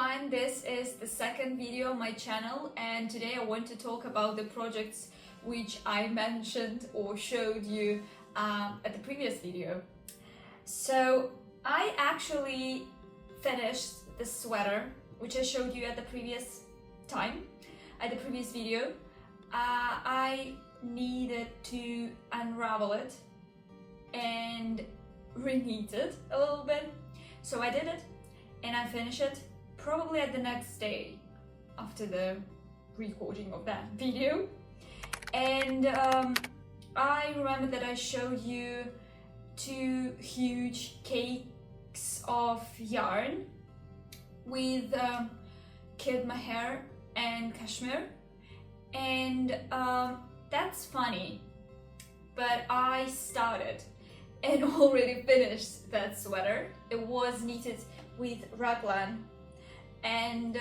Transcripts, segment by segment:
everyone, this is the second video on my channel, and today I want to talk about the projects which I mentioned or showed you at the previous video. So I actually finished the sweater which I showed you at the previous video. I needed to unravel it and reknit it a little bit, so I did it and I finished it probably at the next day after the recording of that video. And I remember that I showed you 2 huge cakes of yarn with kid mohair and cashmere, and that's funny, but I started and already finished that sweater. It was knitted with raglan, and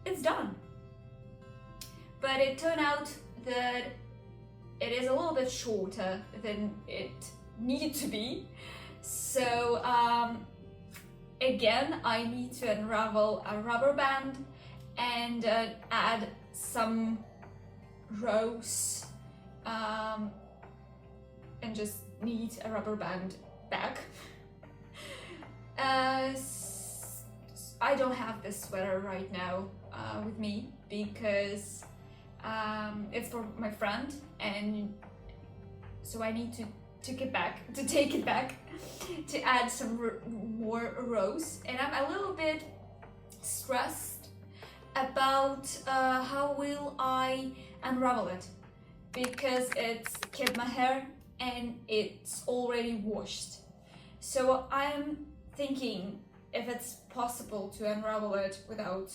it's done. But it turned out that it is a little bit shorter than it needed to be. So again, I need to unravel a rubber band and add some rows and just knit a rubber band back. I don't have this sweater right now with me because it's for my friend, and so I need to take it back to add some more rows, and I'm a little bit stressed about how will I unravel it, because it's kid mohair and it's already washed. So I'm thinking if it's possible to unravel it without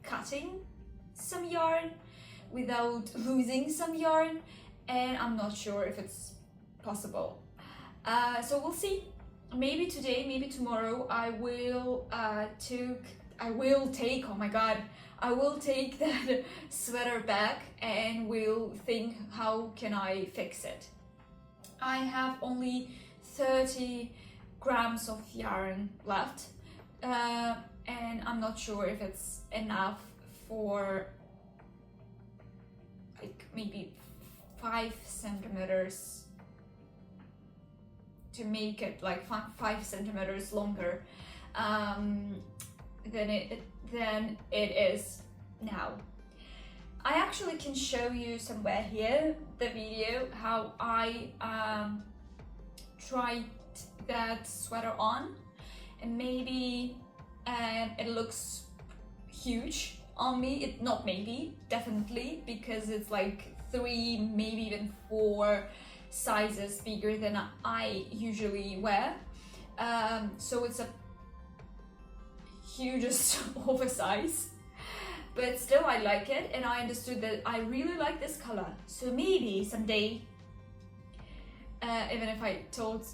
cutting some yarn, without losing some yarn, and I'm not sure if it's possible. So we'll see. Maybe today, maybe tomorrow I will take that sweater back and will think how can I fix it. I have only 30 grams of yarn left, and I'm not sure if it's enough for like maybe 5 centimeters to make it like 5 centimeters longer than it is now. I actually can show you somewhere here the video how I tried that sweater on, and maybe it looks huge on me. Definitely, because it's like 3, maybe even 4 sizes bigger than I usually wear. So it's a hugest oversize, but still I like it, and I understood that I really like this color. So maybe someday, even if I told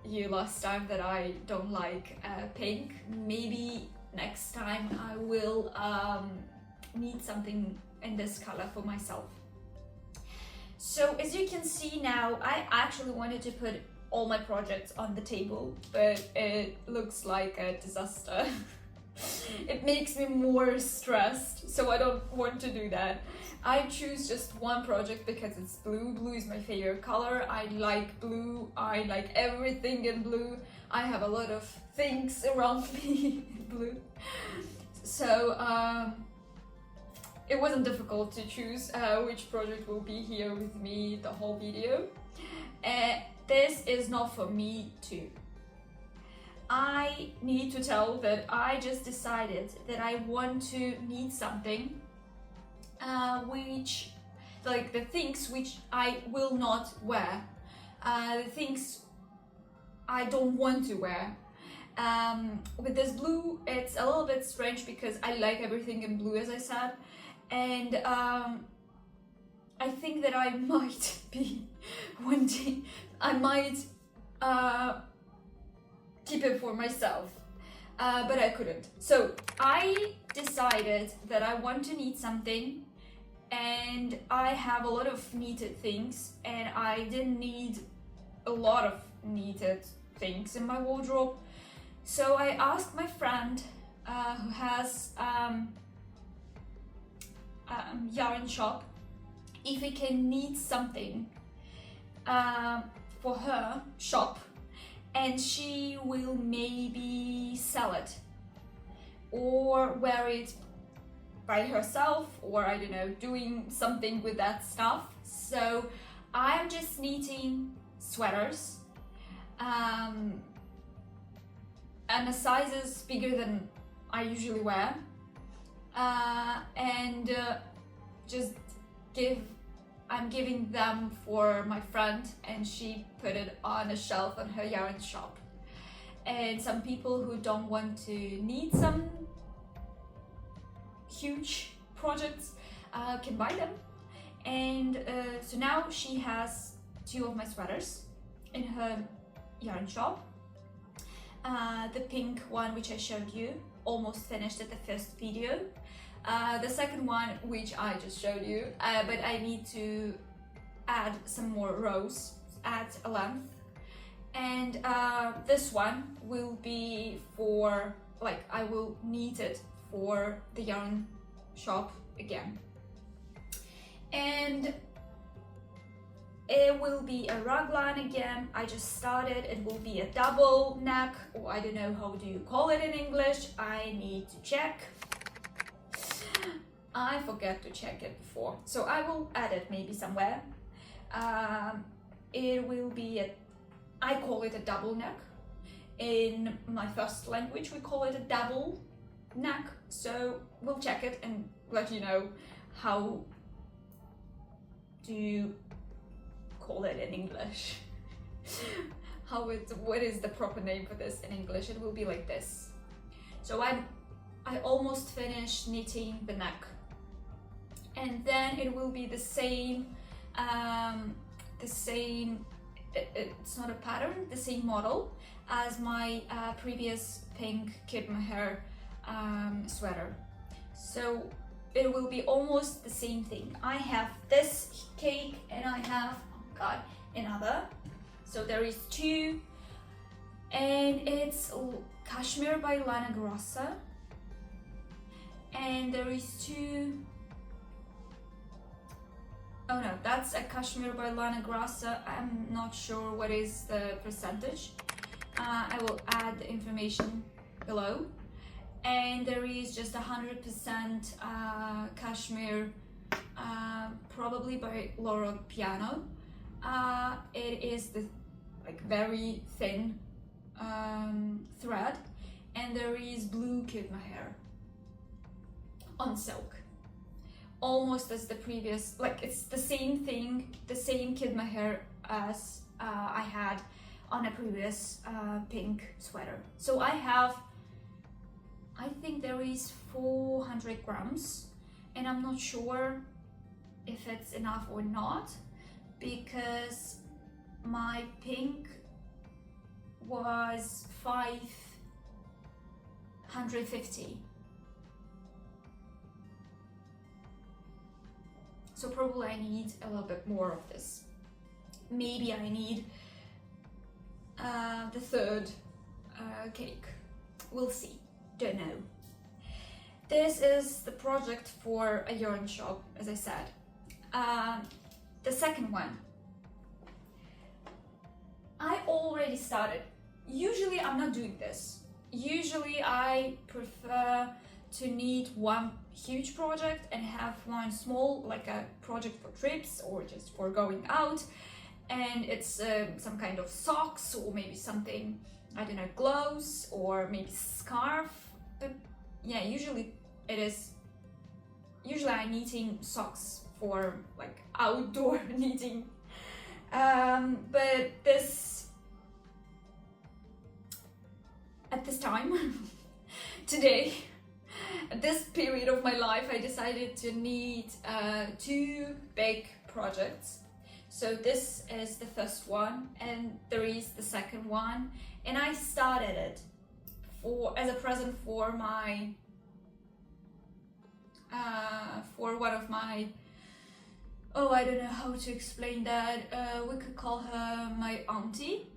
you last time that I don't like pink, maybe next time I will need something in this color for myself. So as you can see now, I actually wanted to put all my projects on the table, but it looks like a disaster. It makes me more stressed, so I don't want to do that. I choose just one project because it's blue. Blue is my favorite color. I like blue. I like everything in blue. I have a lot of things around me in blue. So it wasn't difficult to choose which project will be here with me the whole video. This is not for me too. I need to tell that I just decided that I want to need something which, like the things which I will not wear, the things I don't want to wear. With this blue, it's a little bit strange because I like everything in blue, as I said, and I think that I might be wanting, I might keep it for myself, but I couldn't. So I decided that I want to need something, and I have a lot of knitted things, and I didn't need a lot of needed things in my wardrobe. So I asked my friend who has yarn shop if we can knit something for her shop, and she will maybe sell it or wear it by herself, or I don't know, doing something with that stuff. So I'm just knitting sweaters and the sizes bigger than I usually wear, and I'm giving them for my friend, and she put it on a shelf on her yarn shop. And some people who don't want to knit some huge projects can buy them. And so now she has 2 of my sweaters in her yarn shop. The pink one, which I showed you, almost finished at the first video. The second one, which I just showed you, but I need to add some more rows, add a length. And this one will be for, like, I will knit it for the yarn shop again. And it will be a raglan again. I just started. It will be a double neck, or I don't know, how do you call it in English? I need to check. I forget to check it before, so I will add it maybe somewhere. It will be I call it a double neck. In my first language we call it a double neck, so we'll check it and let you know how do you call it in English. What is the proper name for this in English? It will be like this. So I almost finished knitting the neck, and then it will be the same it's not a pattern, the same model as my previous pink Kid My Hair sweater. So it will be almost the same thing. I have this cake and I have, oh god, another. So there is 2, and it's Cashmere by Lana Grossa, and there is 2. Oh no, that's a Cashmere by Lana Grossa. I'm not sure what is the percentage. I will add the information below. And there is just 100% Cashmere, probably by Loro Piano. It is the very thin thread, and there is blue Kid My Hair on silk. Almost as the previous, it's the same thing, the same Kid My Hair as I had on a previous pink sweater. So I think there is 400 grams, and I'm not sure if it's enough or not, because my pink was 550. So probably I need a little bit more of this. Maybe I need the third cake. We'll see. Don't know. This is the project for a yarn shop, as I said. The second one, I already started. Usually I'm not doing this. Usually I prefer to knit one huge project and have one small, like a project for trips or just for going out, and it's some kind of socks, or maybe something, I don't know, gloves, or maybe scarf. But yeah, usually I'm knitting socks for outdoor knitting, but at this time today, at this period of my life, I decided to knit 2 big projects. So this is the first one, and there is the second one, and I started it as a present for my for one of my, I don't know how to explain that, we could call her my auntie.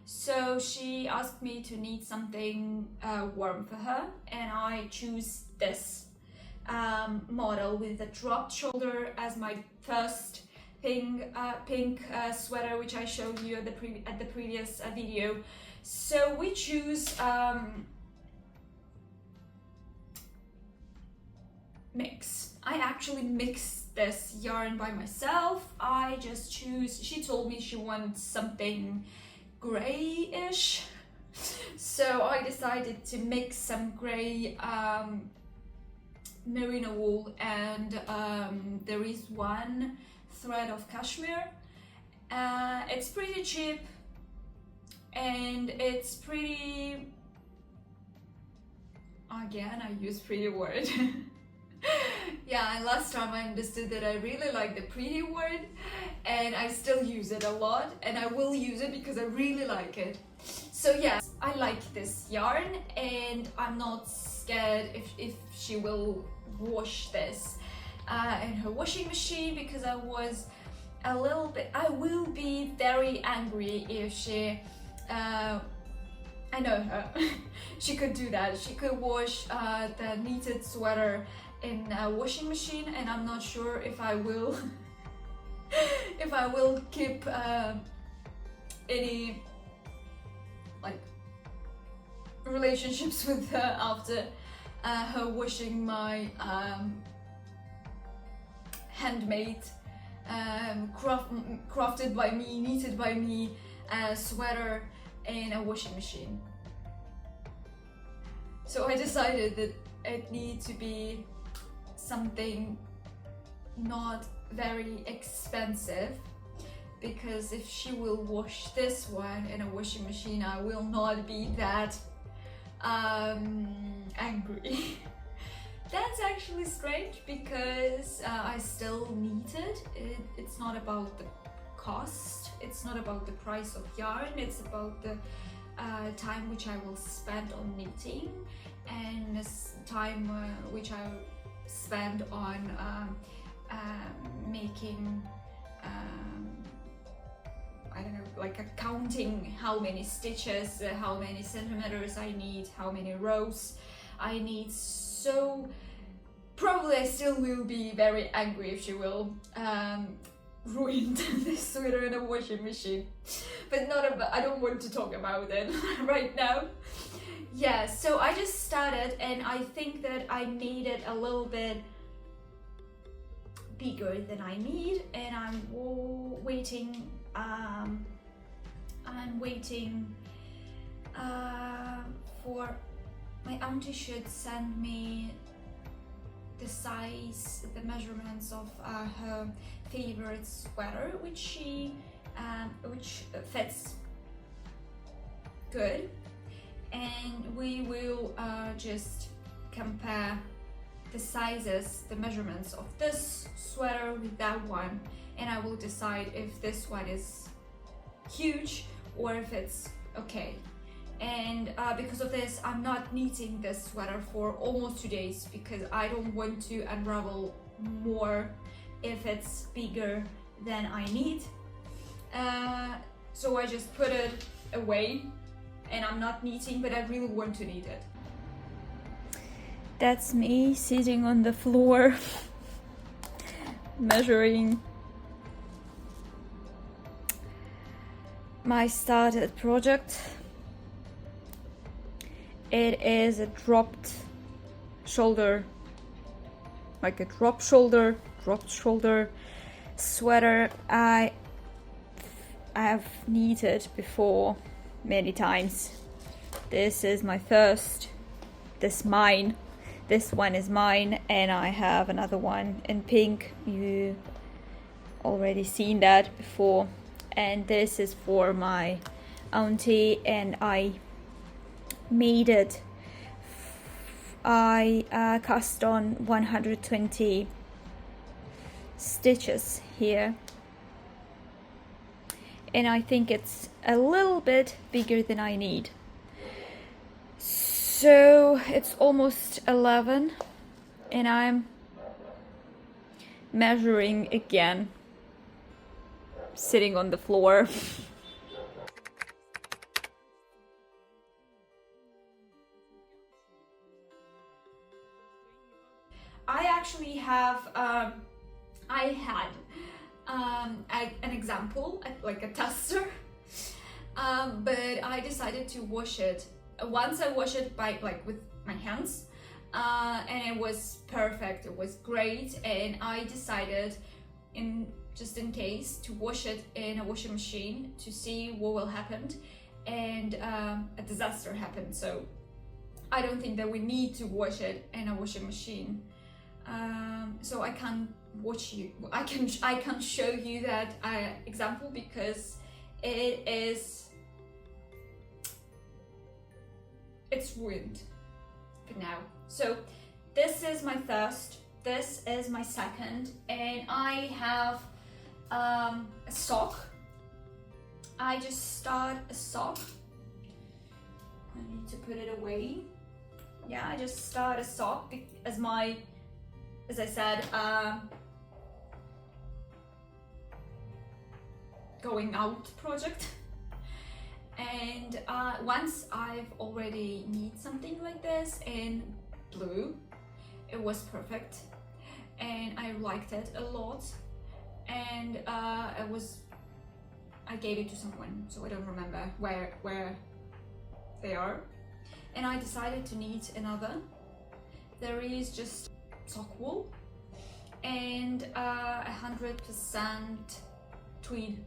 So she asked me to knit something warm for her, and I choose this model with a drop shoulder as my first pink sweater, which I showed you at the previous video. So we choose mix. I actually mixed this yarn by myself. I just choose, she told me she wants something grayish, so I decided to mix some gray merino wool, and there is one thread of cashmere. It's pretty cheap, and it's pretty, again I use pretty word. Yeah, and last time I understood that I really like the pretty word, and I still use it a lot, and I will use it because I really like it. So yes, I like this yarn, and I'm not scared if she will wash this in her washing machine, because I will be very angry if she, I know her, she could do that. She could wash the knitted sweater in a washing machine, and I'm not sure if I will if I will keep any like relationships with her after her washing my handmade crafted by me, knitted by me sweater in a washing machine. So I decided that it needs to be something not very expensive, because if she will wash this one in a washing machine, I will not be that angry. That's actually strange, because I still knit it. It's not about the cost, it's not about the price of yarn, it's about the time which I will spend on knitting, and this time which I spend on making I don't know, like counting how many stitches, how many centimeters I need, how many rows I need. So probably I still will be very angry if she will ruin this sweater in a washing machine, but I don't want to talk about it right now. Yeah, so I just started, and I think that I made it a little bit bigger than I need, and I'm waiting for my auntie should send me the size, the measurements of her favorite sweater, which fits good, and we will just compare the sizes, the measurements of this sweater with that one, and I will decide if this one is huge or if it's okay. And because of this, I'm not knitting this sweater for almost 2 days, because I don't want to unravel more if it's bigger than I need. So I just put it away, and I'm not knitting, but I really want to knit it. That's me sitting on the floor measuring my started project. It is a drop-sholder, like a drop-sholder sweater. I have knitted before many times. This is my first, this one is mine, and I have another one in pink. You already seen that before, and this is for my auntie, and I made it. I cast on 120 stitches here, and I think it's a little bit bigger than I need. So it's almost 11, and I'm measuring again, sitting on the floor. I actually have, I had an example, like a tester, but I decided to wash it. Once I washed it by with my hands, and it was perfect, it was great, and I decided just in case to wash it in a washing machine to see what will happen, and a disaster happened. So I don't think that we need to wash it in a washing machine. So I can't I can show you that example because it's ruined for now. So this is my first, this is my second, and I have a sock. I just start a sock. I need to put it away. Yeah, I just start a sock as I said, going out project. And once I've already made something like this in blue, it was perfect and I liked it a lot, and I gave it to someone, so I don't remember where they are, and I decided to knit another. There is just sock wool and 100% tweed.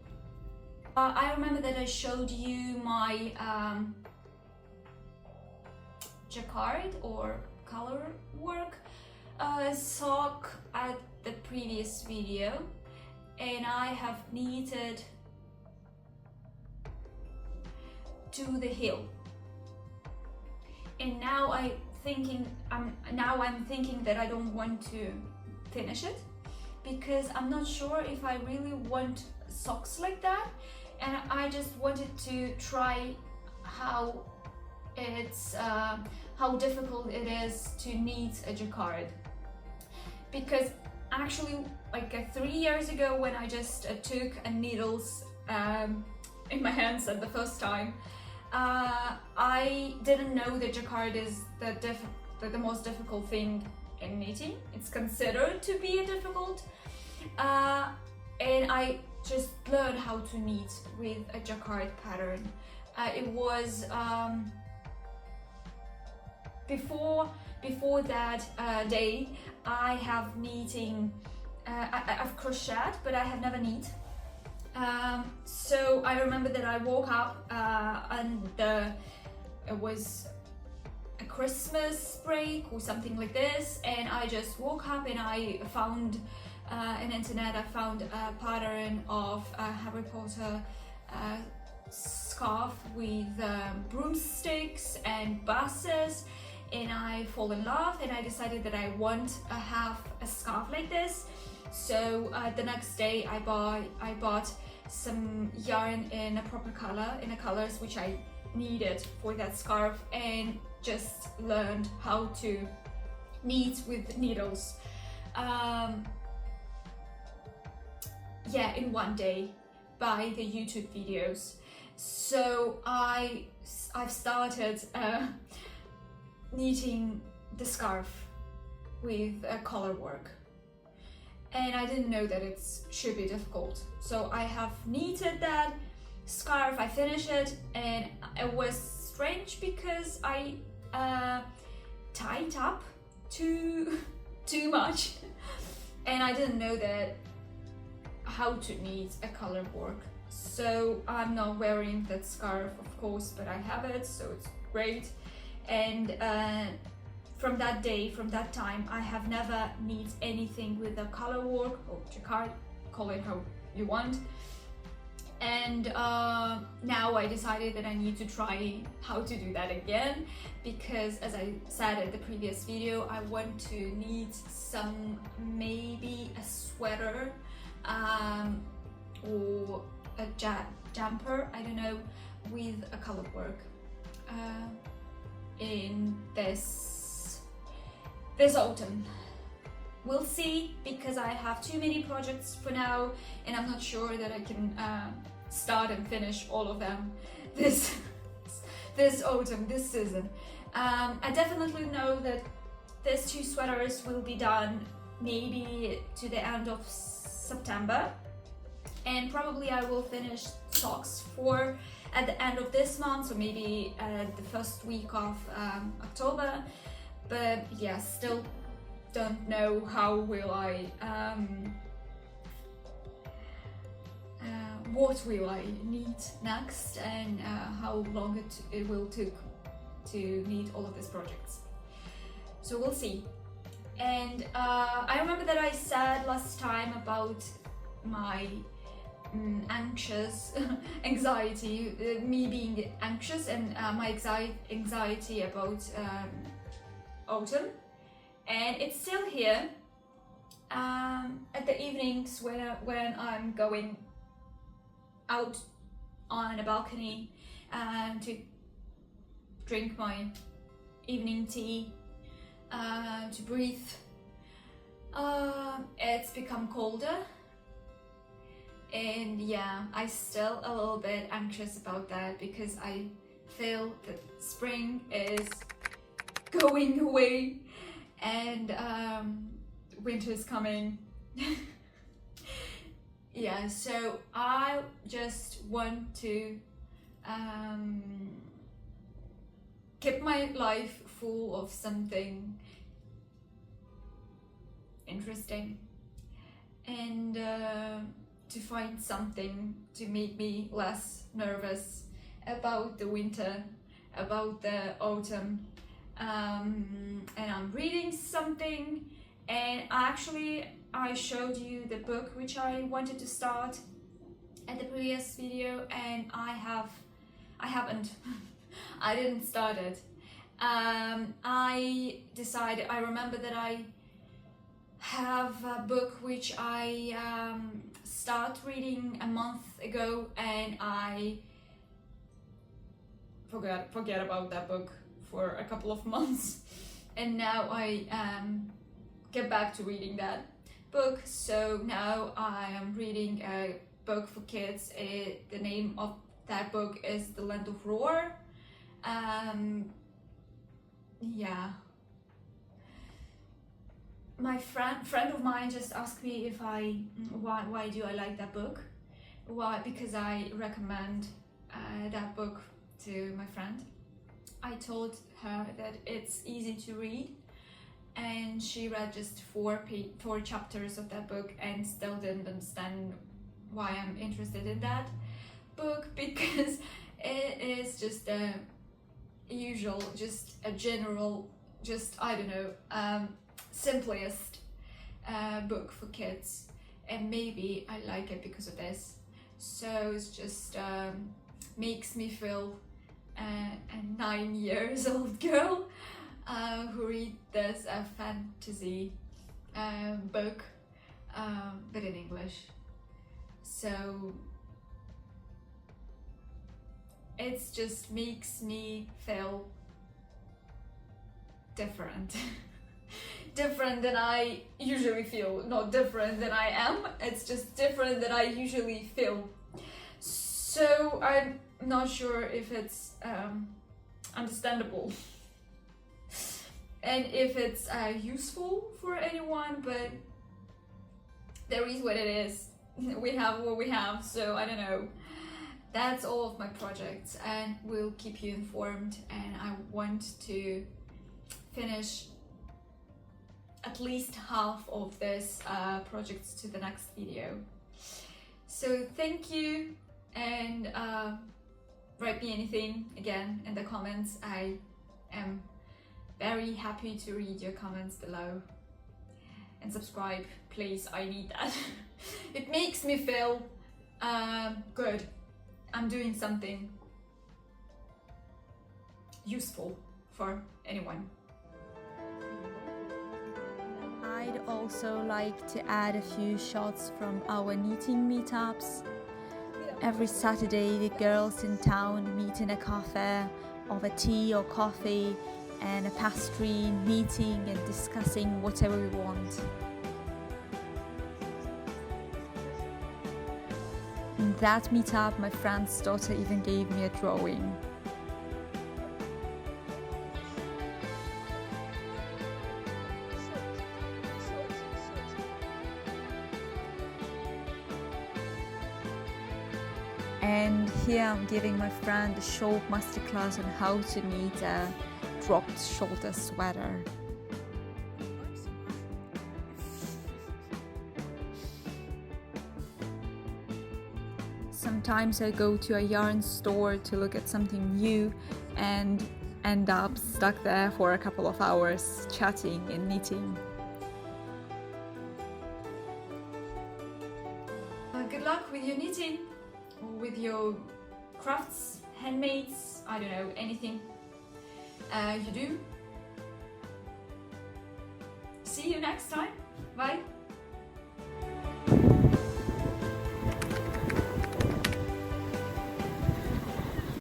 I remember that I showed you my jacquard or color work sock at the previous video, and I have knitted to the heel, and now I'm thinking that I don't want to finish it because I'm not sure if I really want socks like that, and I just wanted to try how difficult it is to knit a jacquard, because actually 3 years ago when I just took needles in my hands at the first time, I didn't know that jacquard is the most difficult thing in knitting. It's considered to be difficult, and I just learned how to knit with a jacquard pattern. It was before that day I have knitting, I've crocheted, but I have never knit. So I remember that I woke up and it was a Christmas break or something like this, and I just woke up and I found on internet, I found a pattern of a Harry Potter scarf with broomsticks and buses, and I fall in love and I decided that I want to have a scarf like this. So the next day I bought some yarn in a proper color, in the colors which I needed for that scarf, and just learned how to knit with needles. Yeah, in one day by the YouTube videos. So I've started knitting the scarf with color work, and I didn't know that it should be difficult. So I have knitted that scarf, I finished it, and it was strange because I tied up too much, and I didn't know that how to knit a color work. So I'm not wearing that scarf, of course, but I have it, so it's great. And from that day, from that time, I have never knit anything with a color work or jacquard, call it how you want. And now I decided that I need to try how to do that again, because as I said in the previous video, I want to knit maybe a sweater or a jumper, I don't know, with a color work in this autumn. We'll see, because I have too many projects for now, and I'm not sure that I can start and finish all of them this autumn, this season. I definitely know that these 2 sweaters will be done maybe to the end of September, and probably I will finish socks for at the end of this month, or maybe the first week of October. But yeah, still don't know how will I what will I need next, and how long it will take to need all of these projects. So we'll see. And I remember that I said last time about my anxiety, me being anxious, and my anxiety about autumn, and it's still here. At the evenings when I'm going out on a balcony to drink my evening tea, to breathe, it's become colder, and yeah, I'm still a little bit anxious about that, because I feel that spring is going away and winter is coming. Yeah, so I just want to keep my life full of something interesting, and to find something to make me less nervous about the winter, about the autumn. And I'm reading something, and actually I showed you the book which I wanted to start at the previous video, and I haven't I didn't start it. I remember that I have a book which I start reading a month ago, and I forget about that book for a couple of months, and now I get back to reading that book. So now I am reading a book for kids. The name of that book is The Land of Roar. Yeah, my friend of mine just asked me if why do I like that book. Why? Because I recommend that book to my friend. I told her that it's easy to read, and she read just four chapters of that book and still didn't understand why I'm interested in that book, because it is just a usual, just a general, just I don't know, simplest book for kids, and maybe I like it because of this. So it's just makes me feel a 9 years old girl who read this fantasy book, but in English. So it just makes me feel different. Different than I usually feel, not different than I am, it's just different than I usually feel. So I'm not sure if it's understandable and if it's useful for anyone, but there is what it is. We have what we have, so I don't know. That's all of my projects, and we'll keep you informed, and I want to finish at least half of this projects to the next video. So thank you, and write me anything again in the comments. I am very happy to read your comments below, and subscribe, please. I need that. It makes me feel good. I'm doing something useful for anyone. I'd also like to add a few shots from our knitting meetups. Every Saturday the girls in town meet in a cafe over tea or coffee and a pastry, knitting and discussing whatever we want. In that meetup, my friend's daughter even gave me a drawing. And here I'm giving my friend a short masterclass on how to knit a drop-shoulder sweater. Sometimes I go to a yarn store to look at something new and end up stuck there for a couple of hours chatting and knitting. Good luck with your knitting or with your crafts, handmades, I don't know, anything you do. See you next time.